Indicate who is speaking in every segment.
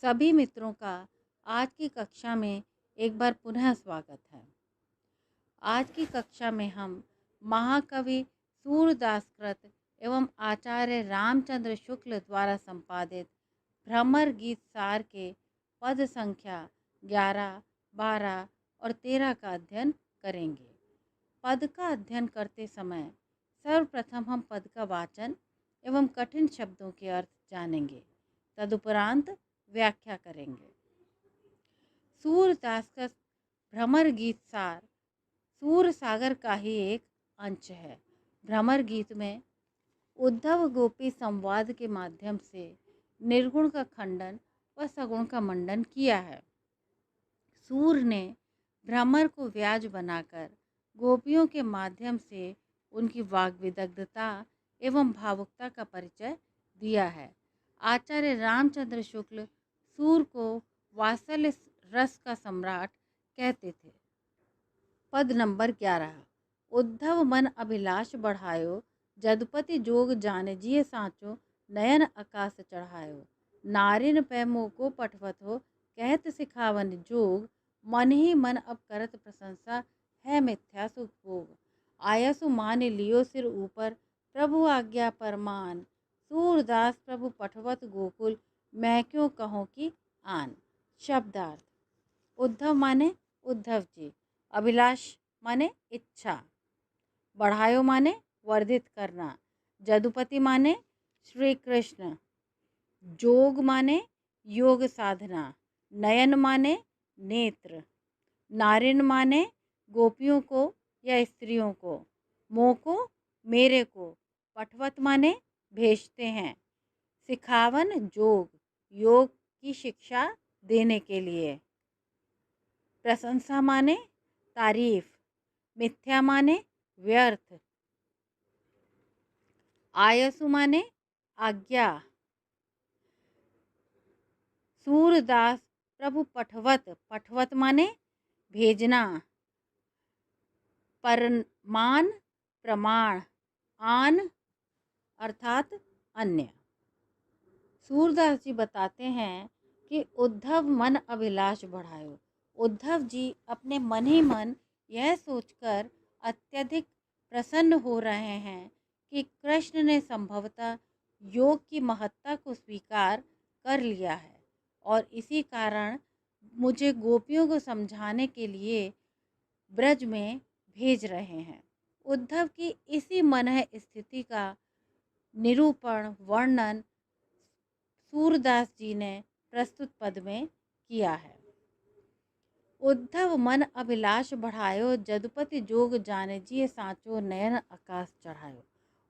Speaker 1: सभी मित्रों का आज की कक्षा में एक बार पुनः स्वागत है। आज की कक्षा में हम महाकवि सूरदासकृत एवं आचार्य रामचंद्र शुक्ल द्वारा संपादित भ्रमर गीत सार के पद संख्या 11, 12 और 13 का अध्ययन करेंगे। पद का अध्ययन करते समय सर्वप्रथम हम पद का वाचन एवं कठिन शब्दों के अर्थ जानेंगे, तदुपरांत व्याख्या करेंगे। सूरदास का भ्रमर गीत सार सूर सागर का ही एक अंश है। भ्रमर गीत में उद्धव गोपी संवाद के माध्यम से निर्गुण का खंडन व सगुण का मंडन किया है। सूर ने भ्रमर को व्याज बनाकर गोपियों के माध्यम से उनकी वाग्विदग्धता एवं भावुकता का परिचय दिया है। आचार्य रामचंद्र शुक्ल सूर को वात्सल्य रस का सम्राट कहते थे। पद नंबर 11। उद्धव मन अभिलाष बढ़ायो, जदुपति जोग जाने जिय साँचो, नयन आकाश चढ़ायो। नारिन पै मोको पठवत हो, कहत सिखावन जोग, मन ही मन अब करत प्रशंसा, है मिथ्या सुख भोग। आयसु मान लियो सिर ऊपर, प्रभु आज्ञा परमान। सूरदास प्रभु पठवत गोकुल, मैं क्यों कहूँ कि आन। शब्दार्थ। उद्धव माने उद्धव जी, अभिलाष माने इच्छा, बढ़ायो माने वर्धित करना, जदुपति माने श्री कृष्ण, जोग माने योग साधना, नयन माने नेत्र, नारिन माने गोपियों को या स्त्रियों को, मोको मेरे को, पठवत माने भेजते हैं, सिखावन जोग योग की शिक्षा देने के लिए, प्रशंसा माने तारीफ, मिथ्या माने व्यर्थ, आयसु माने आज्ञा। सूरदास प्रभु पठवत, पठवत माने भेजना, परमान प्रमाण, आन अर्थात अन्य। सूरदास जी बताते हैं कि उद्धव मन अभिलाष बढ़ायो। उद्धव जी अपने मन ही मन यह सोचकर अत्यधिक प्रसन्न हो रहे हैं कि कृष्ण ने संभवतः योग की महत्ता को स्वीकार कर लिया है और इसी कारण मुझे गोपियों को समझाने के लिए ब्रज में भेज रहे हैं। उद्धव की इसी मनः स्थिति का निरूपण वर्णन सूरदास जी ने प्रस्तुत पद में किया है। उद्धव मन अभिलाष बढ़ायो, जदुपति जोग जाने जिय साँचो, नयन आकाश चढ़ायो।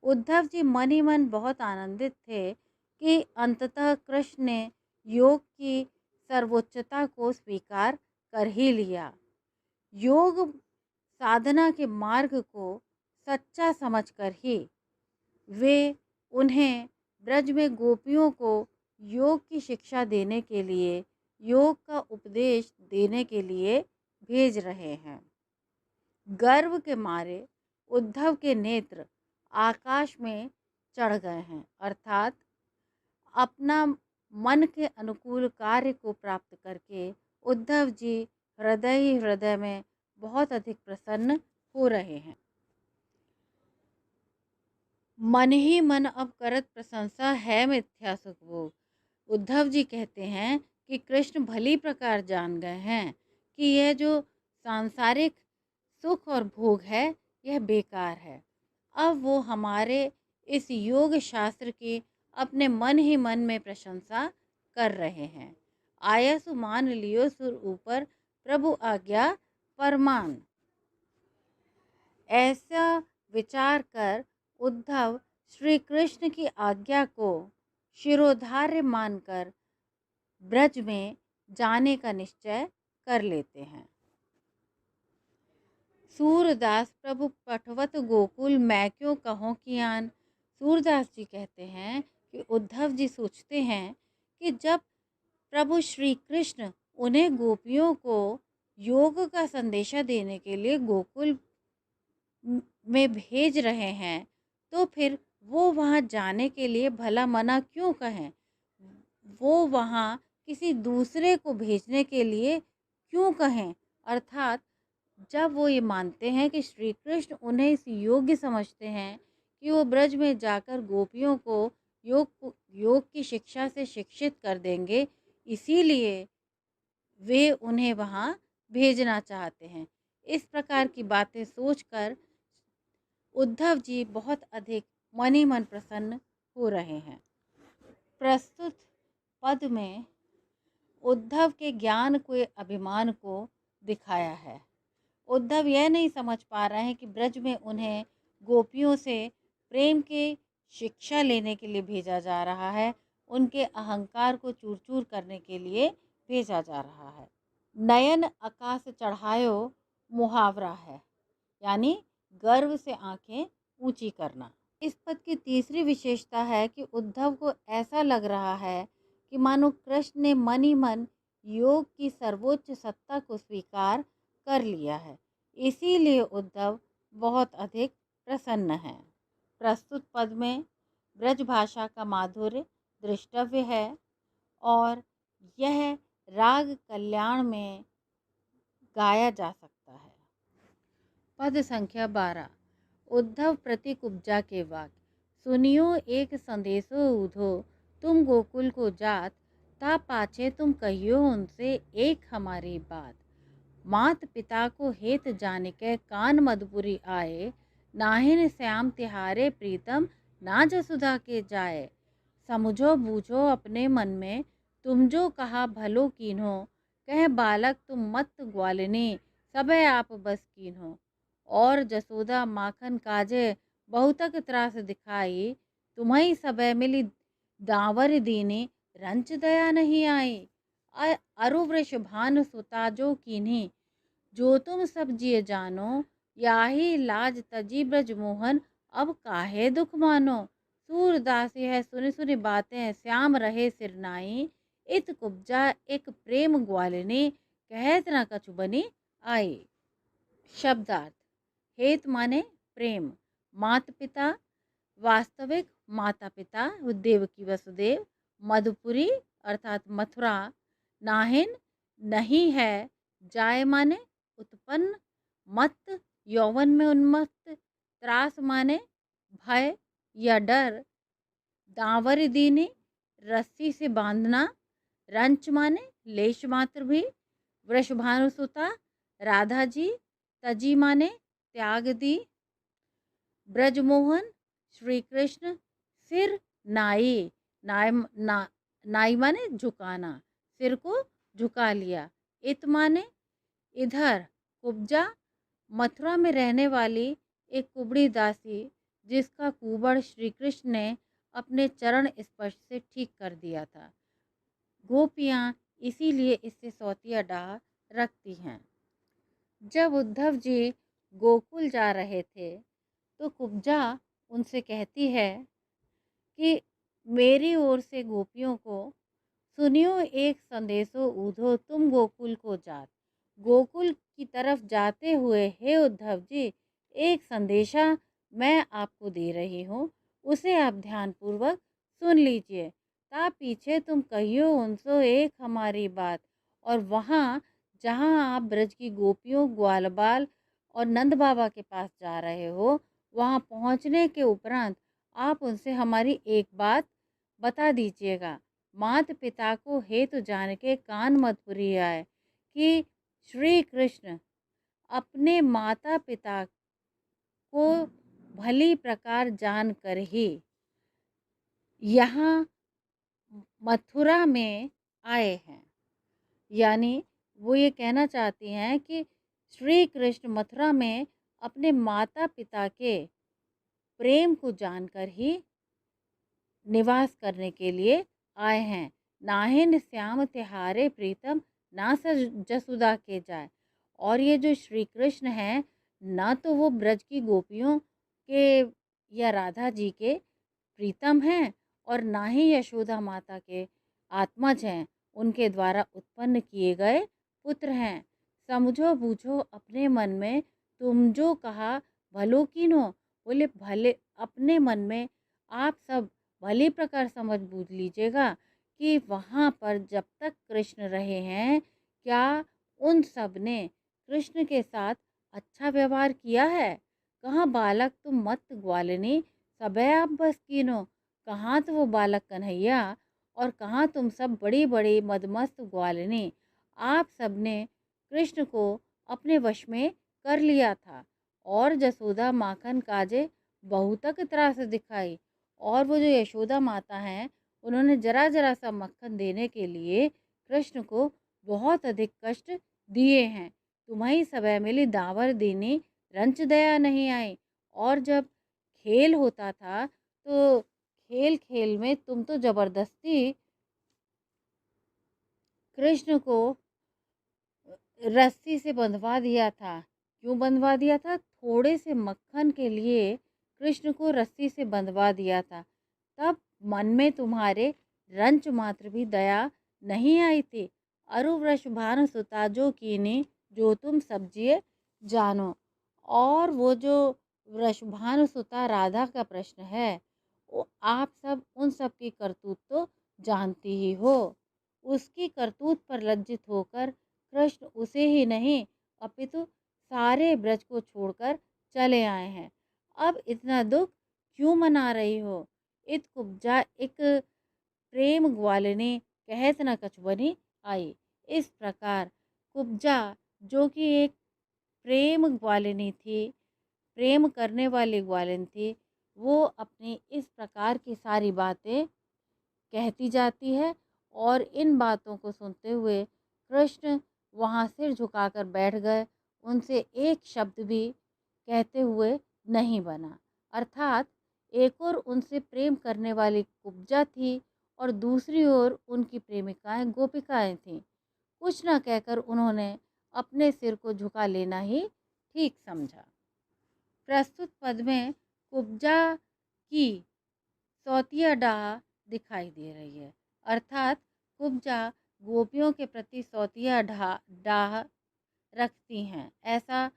Speaker 1: उद्धव जी मन ही मन बहुत आनंदित थे कि अंततः कृष्ण ने योग की सर्वोच्चता को स्वीकार कर ही लिया। योग साधना के मार्ग को सच्चा समझकर ही वे उन्हें ब्रज में गोपियों को योग की शिक्षा देने के लिए, योग का उपदेश देने के लिए भेज रहे हैं। गर्व के मारे उद्धव के नेत्र आकाश में चढ़ गए हैं, अर्थात अपना मन के अनुकूल कार्य को प्राप्त करके उद्धव जी हृदय ही हृदय में बहुत अधिक प्रसन्न हो रहे हैं। मन ही मन अब करत प्रशंसा, है मिथ्या सुख भोग। उद्धव जी कहते हैं कि कृष्ण भली प्रकार जान गए हैं कि यह जो सांसारिक सुख और भोग है यह बेकार है। अब वो हमारे इस योग शास्त्र की अपने मन ही मन में प्रशंसा कर रहे हैं। आयसु मान लियो सुर ऊपर, प्रभु आज्ञा परमान। ऐसा विचार कर उद्धव श्री कृष्ण की आज्ञा को शिरोधार्य मानकर ब्रज में जाने का निश्चय कर लेते हैं। सूरदास प्रभु पठवत गोकुल, मैं क्यों कहूँ कि आन। सूरदास जी कहते हैं कि उद्धव जी सोचते हैं कि जब प्रभु श्री कृष्ण उन्हें गोपियों को योग का संदेशा देने के लिए गोकुल में भेज रहे हैं तो फिर वो वहाँ जाने के लिए भला मना क्यों कहें। वो वहाँ किसी दूसरे को भेजने के लिए क्यों कहें? अर्थात जब वो ये मानते हैं कि श्री कृष्ण उन्हें इस योग्य समझते हैं कि वो ब्रज में जाकर गोपियों को योग की शिक्षा से शिक्षित कर देंगे, इसीलिए वे उन्हें वहाँ भेजना चाहते हैं। इस प्रकार की बातें सोचकर उद्धव जी बहुत अधिक मन ही मन प्रसन्न हो रहे हैं। प्रस्तुत पद में उद्धव के ज्ञान के अभिमान को दिखाया है। उद्धव यह नहीं समझ पा रहे हैं कि ब्रज में उन्हें गोपियों से प्रेम की शिक्षा लेने के लिए भेजा जा रहा है, उनके अहंकार को चूर चूर करने के लिए भेजा जा रहा है। नयन आकाश चढ़ायो मुहावरा है, यानी गर्व से आंखें ऊंची करना। इस पद की तीसरी विशेषता है कि उद्धव को ऐसा लग रहा है कि मानो कृष्ण ने मन ही मन योग की सर्वोच्च सत्ता को स्वीकार कर लिया है, इसीलिए उद्धव बहुत अधिक प्रसन्न हैं। प्रस्तुत पद में ब्रज भाषा का माधुर्य दृष्टव्य है और यह राग कल्याण में गाया जा सकता है। पद संख्या 12। उद्धव प्रति कुब्जा के वाक्य। सुनियो एक संदेशो उधो, तुम गोकुल को जात, ता पाछे तुम कहियो उनसे एक हमारी बात। मात पिता को हेत जान के कान मधुपुरी आए, नाहिन श्याम तिहारे प्रीतम ना जसुधा के जाए। समझो बूझो अपने मन में, तुम जो कहा भलो कीन्हो, कह बालक तुम मत ग्वालिनी, सबे आप बस कीन्हो। और जसोदा माखन काजे बहुतक त्रास दिखाई, तुम्हें सबे मिली दावर दीनी, रंच दया नहीं आई। अरु वृष भानु सुता जो कीन्ही, जो तुम सब जिए जानो, याही लाज तजी ब्रज मोहन, अब काहे दुख मानो। सूरदास यह सुनी सुनी बातें श्याम रहे सिरनाई, इत कुब्जा एक प्रेम ग्वालिनी, कहत न कछु बनी आई। शब्दार्थ। हेत माने प्रेम, माता पिता वास्तविक माता पिता देवकी वसुदेव, मधुपुरी अर्थात मथुरा, नाहिन नहीं है, जाय माने उत्पन्न, मत यौवन में उन्मत्त, त्रास माने भय या डर, दांवर दीनी रस्सी से बांधना, रंच माने लेश मात्र भी, वृषभानुसुता राधा जी, तजी माने त्याग दी, ब्रजमोहन श्री कृष्ण, सिर नाई, नाई माने झुकाना, सिर को झुका लिया। इत माने इधर, कुब्जा मथुरा में रहने वाली एक कुबड़ी दासी, जिसका कुबड़ श्री कृष्ण ने अपने चरण स्पर्श से ठीक कर दिया था। गोपियाँ इसीलिए इससे सौतिया डाह रखती हैं। जब उद्धव जी गोकुल जा रहे थे तो कुब्जा उनसे कहती है कि मेरी ओर से गोपियों को सुनियो एक संदेशो ऊधो, तुम गोकुल को जात। गोकुल की तरफ जाते हुए हे उद्धव जी, एक संदेशा मैं आपको दे रही हूँ, उसे आप ध्यानपूर्वक सुन लीजिए। ता पीछे तुम कहियो उनसो एक हमारी बात। और वहाँ जहाँ आप ब्रज की गोपियों, ग्वाल बाल और नंद बाबा के पास जा रहे हो, वहाँ पहुँचने के उपरांत आप उनसे हमारी एक बात बता दीजिएगा। माता पिता को हेतु जान के कान मत पुरी आए कि श्री कृष्ण अपने माता पिता को भली प्रकार जान कर ही यहाँ मथुरा में आए हैं। यानी वो ये कहना चाहती हैं कि श्री कृष्ण मथुरा में अपने माता पिता के प्रेम को जानकर ही निवास करने के लिए आए हैं। नाहिन श्याम तिहारे प्रीतम, ना जसुदा के जाए। और ये जो श्री कृष्ण हैं, ना तो वो ब्रज की गोपियों के या राधा जी के प्रीतम हैं और ना ही यशोदा माता के आत्मज हैं, उनके द्वारा उत्पन्न किए गए पुत्र हैं। समझो बूझो अपने मन में, तुम जो कहा भलो कीन्हो, बोले भले अपने मन में आप सब भली प्रकार समझ बूझ लीजिएगा कि वहाँ पर जब तक कृष्ण रहे हैं, क्या उन सब ने कृष्ण के साथ अच्छा व्यवहार किया है? कहाँ बालक तुम मत ग्वालिनी, सबे आप बस कीनो, कहाँ तो वो बालक कन्हैया और कहाँ तुम सब बड़ी बड़ी मदमस्त ग्वालिनी। आप सब ने कृष्ण को अपने वश में कर लिया था और जसोदा माखन काजे बहुतक त्रास दिखाई। और वो जो यशोदा माता हैं, उन्होंने जरा जरा सा मक्खन देने के लिए कृष्ण को बहुत अधिक कष्ट दिए हैं। तुम्हारी सभय मिली दावर दीनी, रंच दया नहीं आई। और जब खेल होता था तो खेल खेल में तुम तो जबरदस्ती कृष्ण को रस्सी से बंधवा दिया था। क्यों बंधवा दिया था? थोड़े से मक्खन के लिए कृष्ण को रस्सी से बंधवा दिया था। तब मन में तुम्हारे रंच मात्र भी दया नहीं आई थी। अरु वृष भानु सुता जो कीनी, जो तुम सब्जिए जानो। और वो जो वृषभानु सुता राधा का प्रश्न है, वो आप सब उन सब की करतूत तो जानती ही हो। उसकी करतूत पर लज्जित होकर कृष्ण उसे ही नहीं अपितु सारे ब्रज को छोड़कर चले आए हैं। अब इतना दुख क्यों मना रही हो? इत कुब्जा एक प्रेम ग्वालिनी कहत न कछुबनी आई। इस प्रकार कुब्जा, जो कि एक प्रेम ग्वालिनी थी, प्रेम करने वाली ग्वालिन थी, वो अपनी इस प्रकार की सारी बातें कहती जाती है। और इन बातों को सुनते हुए कृष्ण वहाँ सिर झुकाकर बैठ गए, उनसे एक शब्द भी कहते हुए नहीं बना। अर्थात एक और उनसे प्रेम करने वाली कुब्जा थी और दूसरी ओर उनकी प्रेमिकाएं गोपिकाएं थीं। कुछ न कहकर उन्होंने अपने सिर को झुका लेना ही ठीक समझा। प्रस्तुत पद में कुब्जा की सौतिया डाह दिखाई दे रही है। अर्थात कुब्जा गोपियों के प्रति सौतिया डाह रखती हैं, ऐसा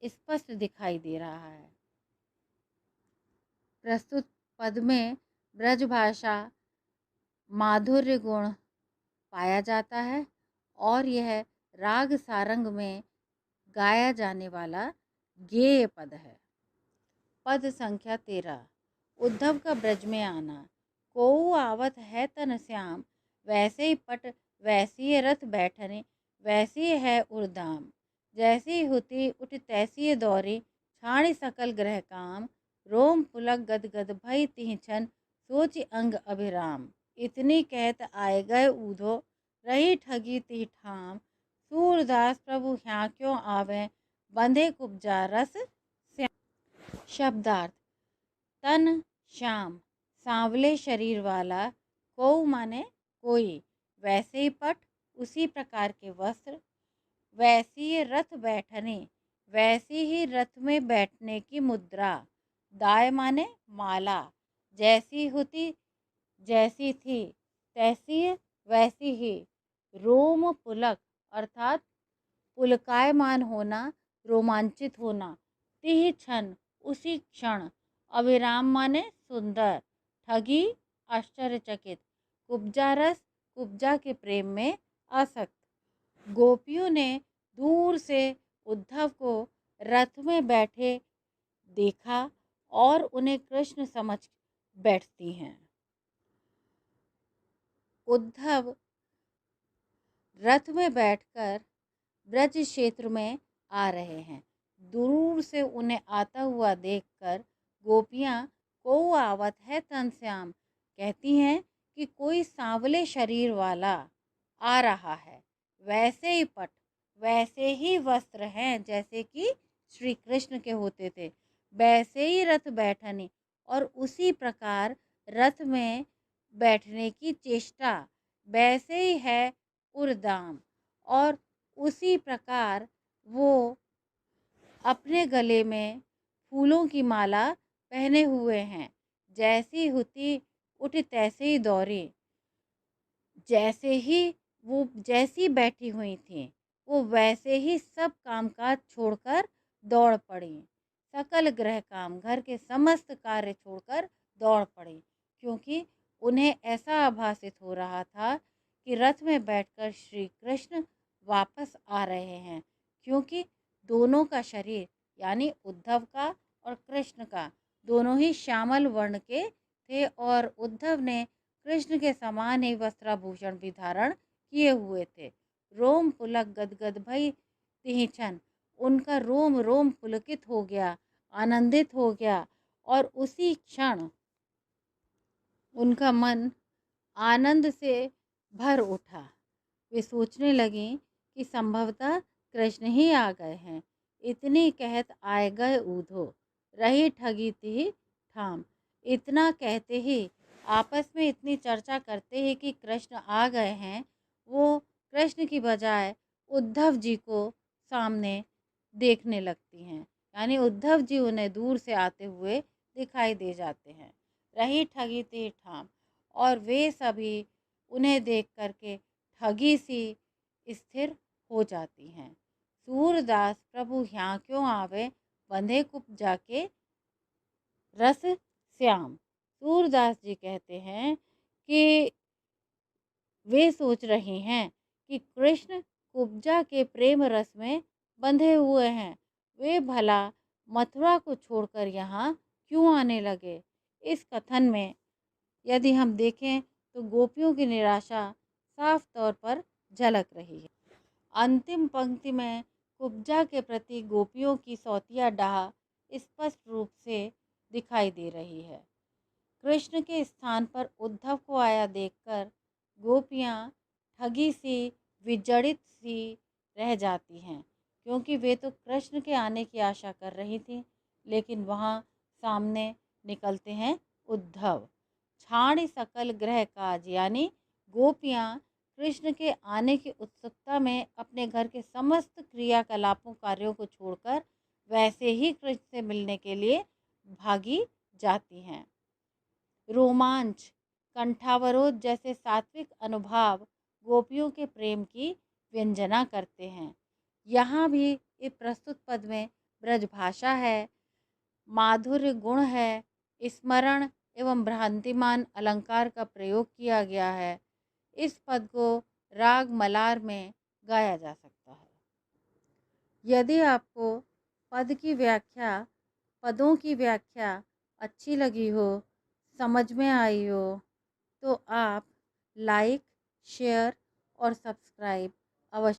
Speaker 1: स्पष्ट दिखाई दे रहा है। प्रस्तुत पद में ब्रजभाषा माधुर्य गुण पाया जाता है और यह राग सारंग में गाया जाने वाला गेय पद है। पद संख्या 13। उद्धव का ब्रज में आना। कोऊ आवत है तन श्याम, वैसे ही पट वैसी रथ बैठने, वैसी है उर्दाम। जैसी हुती उठ तैसी दौरी, छाणी सकल ग्रह काम। रोम पुलक गद गद भई तिह छन, सोच अंग अभिराम। इतनी कहत आए गए ऊधो, रही ठगी तिह ठाम। सूरदास प्रभु ह्या क्यों आवे, बंधे कुब्जा रस श्याम। शब्दार्थ। तन श्याम, सांवले शरीर वाला। कोऊ माने कोई, वैसे ही पट उसी प्रकार के वस्त्र, वैसी ही रथ बैठने, वैसी ही रथ में बैठने की मुद्रा। दाय माने माला, जैसी होती जैसी थी, तैसी वैसी ही। रोम पुलक अर्थात पुलकायमान होना, रोमांचित होना। तिह क्षण उसी क्षण। अविराम माने सुंदर। ठगी आश्चर्यचकित। कुब्जा रस कुब्जा के प्रेम में आसक्त। गोपियों ने दूर से उद्धव को रथ में बैठे देखा और उन्हें कृष्ण समझ बैठती हैं। उद्धव रथ में बैठकर ब्रज क्षेत्र में आ रहे हैं। दूर से उन्हें आता हुआ देखकर गोपियाँ को आवत है तनश्याम, कहती हैं कि कोई सांवले शरीर वाला आ रहा है। वैसे ही पट, वैसे ही वस्त्र हैं जैसे कि श्री कृष्ण के होते थे। वैसे ही रथ बैठने और उसी प्रकार रथ में बैठने की चेष्टा, वैसे ही है उर्दाम। और उसी प्रकार वो अपने गले में फूलों की माला पहने हुए हैं। जैसी हुती उठ तैसे ही दौड़े। जैसे ही वो जैसी बैठी हुई थी, वो वैसे ही सब कामकाज छोड़कर दौड़ पड़ी। सकल गृह काम, घर के समस्त कार्य छोड़कर दौड़ पड़ी, क्योंकि उन्हें ऐसा आभासित हो रहा था कि रथ में बैठकर श्री कृष्ण वापस आ रहे हैं, क्योंकि दोनों का शरीर यानी उद्धव का और कृष्ण का दोनों ही श्यामल वर्ण के थे और उद्धव ने कृष्ण के समान ही वस्त्राभूषण भी धारण किए हुए थे। रोम पुलक गदगद भई तिहिछन, उनका रोम रोम पुलकित हो गया, आनंदित हो गया और उसी क्षण उनका मन आनंद से भर उठा। वे सोचने लगीं कि संभवतः कृष्ण ही आ गए हैं। इतनी कहत आए गए ऊधो, रही ठगी तिहि ठाम। इतना कहते ही आपस में इतनी चर्चा करते ही कि कृष्ण आ गए हैं, वो कृष्ण की बजाय उद्धव जी को सामने देखने लगती हैं। यानी उद्धव जी उन्हें दूर से आते हुए दिखाई दे जाते हैं। रही ठगी तिहि ठाम, और वे सभी उन्हें देख करके ठगी सी स्थिर हो जाती हैं। सूरदास प्रभु यहाँ क्यों आवे, बंधे कुप जाके रस श्याम। सूरदास जी कहते हैं कि वे सोच रहे हैं कि कृष्ण कुब्जा के प्रेम रस में बंधे हुए हैं, वे भला मथुरा को छोड़कर यहाँ क्यों आने लगे। इस कथन में यदि हम देखें तो गोपियों की निराशा साफ तौर पर झलक रही है। अंतिम पंक्ति में कुब्जा के प्रति गोपियों की सौतिया डाह स्पष्ट रूप से दिखाई दे रही है। कृष्ण के स्थान पर उद्धव को आया देखकर गोपियाँ ठगी सी विजड़ित सी रह जाती हैं, क्योंकि वे तो कृष्ण के आने की आशा कर रही थीं, लेकिन वहाँ सामने निकलते हैं उद्धव। छाण सकल ग्रह काज, यानी गोपियाँ कृष्ण के आने की उत्सुकता में अपने घर के समस्त क्रियाकलापों कार्यों को छोड़कर वैसे ही कृष्ण से मिलने के लिए भागी जाती हैं। रोमांच, कंठावरोध जैसे सात्विक अनुभाव गोपियों के प्रेम की व्यंजना करते हैं। यहाँ भी इस प्रस्तुत पद में ब्रजभाषा है, माधुर्य गुण है, स्मरण एवं भ्रांतिमान अलंकार का प्रयोग किया गया है। इस पद को राग मलार में गाया जा सकता है। यदि आपको पदों की व्याख्या अच्छी लगी हो, समझ में आई हो, तो आप लाइक, शेयर और सब्सक्राइब अवश्य